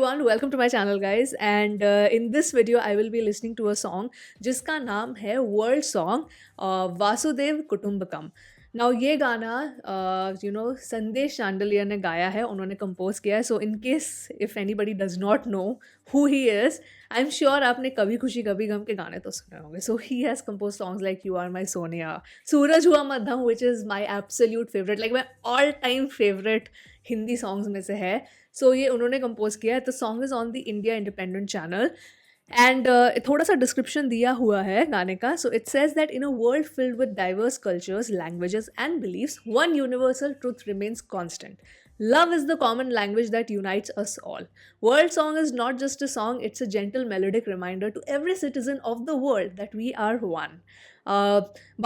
everyone, welcome to my channel guys, and in this video I will be listening to a song जिसका नाम है world song Vasudev कुटुंबकम। Now ये गाना संदेश चांडलिया ने गाया है, उन्होंने कंपोज किया है। So in case if anybody does not know who he is, I am sure आपने कभी खुशी कभी गम के गाने तो सुने होंगे। So he has compose songs like you are my Sonia, सूरज हुआ मध्यम which is my absolute favourite, like my all time favourite Hindi songs में से है। सो ये उन्होंने कंपोज किया है। The song is on the India independent channel and थोड़ा सा डिस्क्रिप्शन दिया हुआ है गाने का। So it says that in a world filled with diverse cultures, languages and believes, one universal truth remains constant. Love is the common language that unites us all. World Song is not just a song, it's a gentle melodic reminder to every citizen of the world that we are one,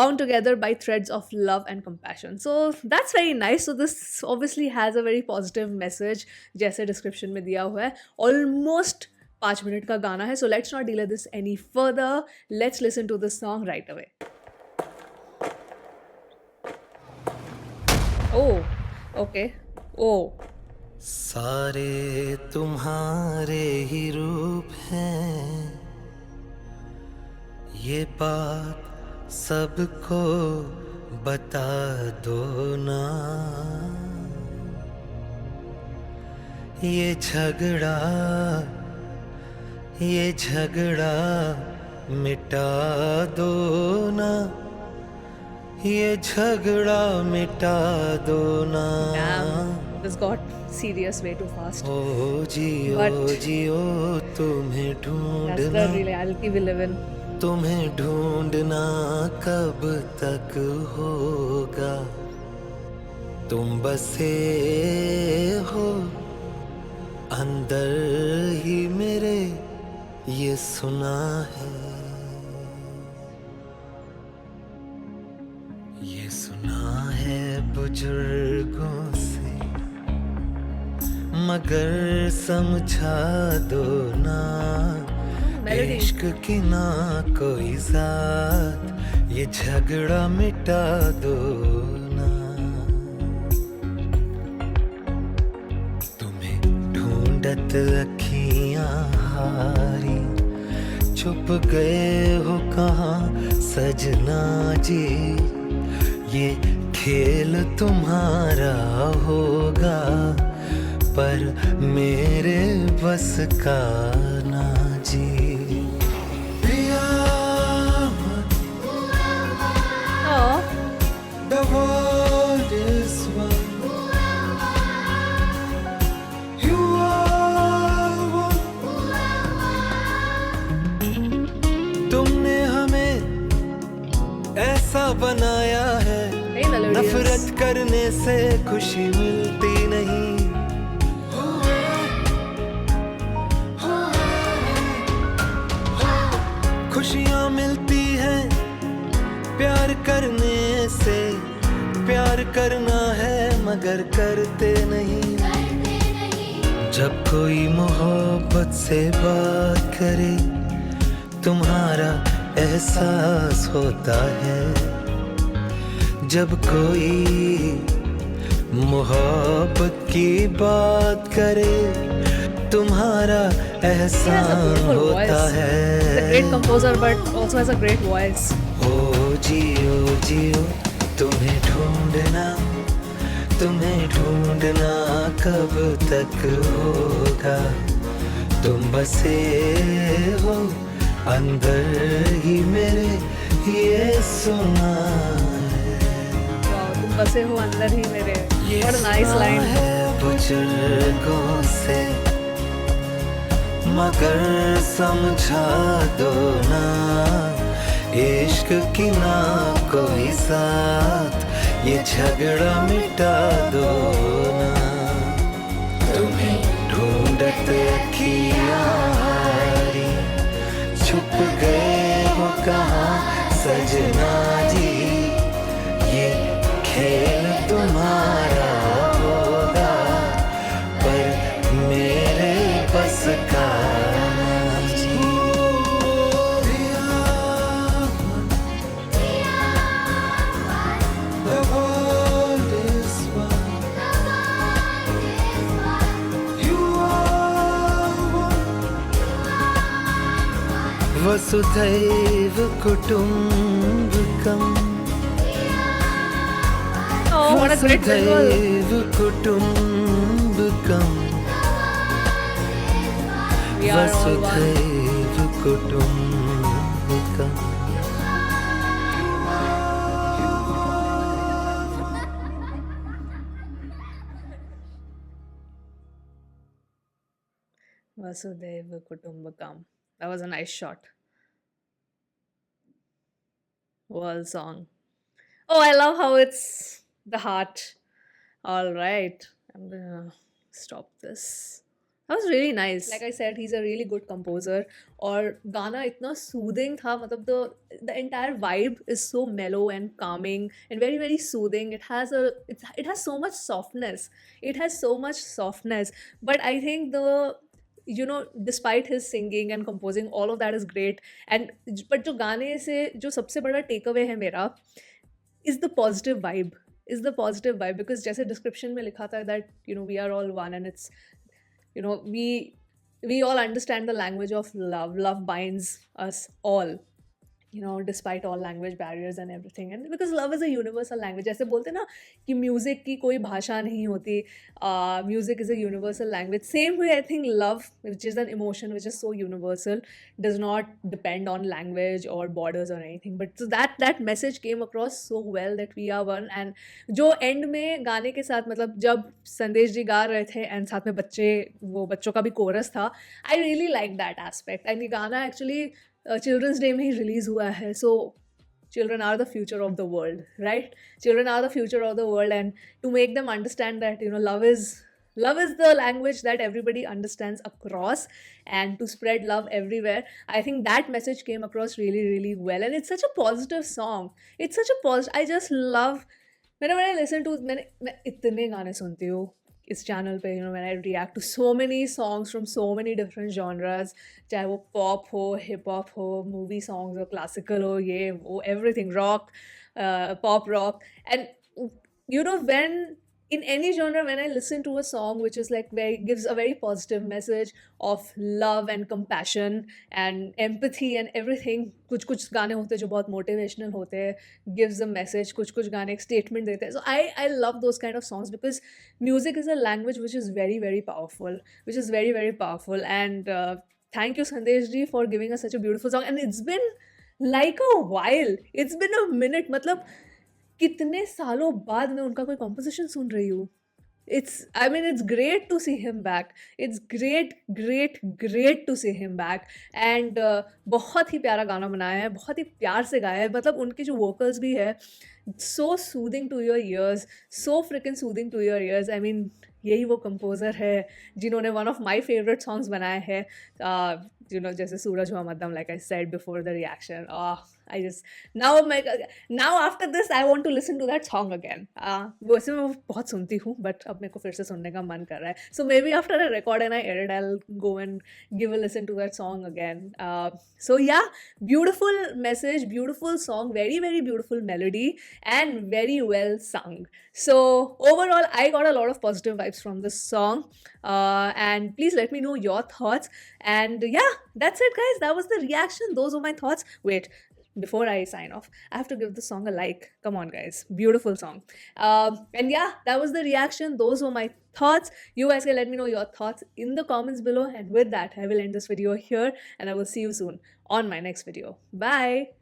bound together by threads of love and compassion. So that's very nice. So this obviously has a very positive message, जैसे description में दिया हुआ है। Almost 5 minute का गाना है। So let's not delay this any further. Let's listen to this song right away. Oh, okay. ओ सारे तुम्हारे ही रूप हैं, ये बात सबको बता दो ना। ये झगड़ा मिटा दो ना, ये झगड़ा मिटा दो ना। This got serious way too fast. O Jio But जियो तुम्हें that's the ढूंढना, reality we live in. तुम्हें ढूंढना कब तक होगा। तुम बसे हो अंदर ही मेरे, ये सुना है, ये सुना है बुजुर्गों से, मगर समझा दो ना। Melody. इश्क की ना कोई जात, ये झगड़ा मिटा दो ना। तुम्हें ढूंढत अखियां हारी, छुप गए हो कहाँ सजना जी। ये खेल तुम्हारा होगा, पर मेरे बस का ना जी। Oh, The world is one, you are one. तुमने हमें ऐसा बनाया है, very melodious. नफरत करने से खुशी मिलती नहीं। खुशियाँ मिलती हैं प्यार करने से, प्यार करना है मगर करते नहीं। जब कोई मोहब्बत से बात करे, तुम्हारा एहसास होता है। जब कोई मोहब्बत की बात करे, तुम्हारा He has a एहसान beautiful होता voice. है। He's a great composer, but also has a great voice. ओ जियो जियो तुम्हें ढूंढना, तुम्हें ढूंढना कब तक होगा। तुम बसे हो अंदर ही मेरे, ये सुना है। Wow, तुम बसे हो अंदर ही मेरे। ये What a nice सुना line. है बुजुर्गों से, मगर समझा दो ना। इश्क की ना कोई साथ, ये झगड़ा मिटा दो ना। तुम्हें ढूंढत अखियां हारी, छुप गए हो कहाँ सजना जी। ये खेल तुम्हारा होगा, पर मेरे बस का ना जी। The world is one, you are वसुधैव कुटुम्बकम् Oh, what a great visual. वसुधैव कुटुम्बकम् We are all one. वसुधैव कुटुम्बकम् Vasudeva Kutumbakam. That was a nice shot. World song. Oh, I love how it's the heart. All right, I'm gonna stop this. That was really nice. Like I said, he's a really good composer. और गाना इतना soothing था, मतलब the entire vibe is so mellow and calming and very very soothing. It has so much softness. It has so much softness. But I think despite his singing and composing, all of that is great. And but जो गाने से जो सबसे बड़ा takeaway है मेरा is the positive vibe. Is the positive vibe, because जैसे description में लिखा था that we are all one, and it's we all understand the language of love. Love binds us all, despite all language barriers and everything. And because love is a universal language, जैसे बोलते ना कि music की कोई भाषा नहीं होती, music is a universal language. Same way, I think love, which is an emotion which is so universal, does not depend on language or borders or anything. But so that message came across so well, that we are one. And जो end में गाने के साथ, मतलब जब संदेश जी गा रहे थे and साथ में बच्चों का भी chorus था, I really like that aspect. And ये गाना actually चिल्ड्रंस डे में ही रिलीज हुआ है. सो children are the future of the world, right? Children are the future of the world, and to make them understand that love is the language that everybody understands across, and to spread love everywhere, I think that message came across really really well. And it's such a positive song. It's such a positive. I just love whenever I listen to मैं इतने गाने सुनती हूँ इस channel पे, when I react to so many songs from so many different genres, चाहे वो pop हो, hip hop हो, movie songs हो, classical हो, ये वो everything, rock, pop rock. And when in any genre, when I listen to a song which is like gives a very positive message of love and compassion and empathy and everything, कुछ गाने होते हैं जो बहुत motivational होते हैं, gives a message, कुछ गाने एक statement देते हैं. So I love those kind of songs, because music is a language which is very very powerful, and thank you Sandesh ji for giving us such a beautiful song. And it's been like a while, it's been a minute, मतलब कितने सालों बाद मैं उनका कोई composition सुन रही हूँ. It's great to see him back. It's great to see him back. And बहुत ही प्यारा गाना बनाया है, बहुत ही प्यार से गाया है. मतलब उनके जो वोकल्स भी है, so soothing to your ears, so freaking soothing to your ears. यही वो कंपोज़र है जिन्होंने one of my favorite songs बनाए हैं, जैसे सूरज हुआ मध्यम, like I said before the reaction. Now after this I want to listen to that song again. वैसे मैं बहुत सुनती हूँ, but अब मेरे को फिर से सुनने का मन कर रहा है. So maybe after I record and I edit, I'll go and give a listen to that song again. So yeah, beautiful message, beautiful song, very very beautiful melody, and very well sung. So overall, I got a lot of positive vibes from this song. And please let me know your thoughts. And yeah, that's it guys. That was the reaction. Those were my thoughts. Wait, before I sign off, I have to give the song a like. Come on guys, beautiful song. And yeah, that was the reaction. Those were my thoughts. You guys can let me know your thoughts in the comments below. And with that, I will end this video here, and I will see you soon on my next video. Bye.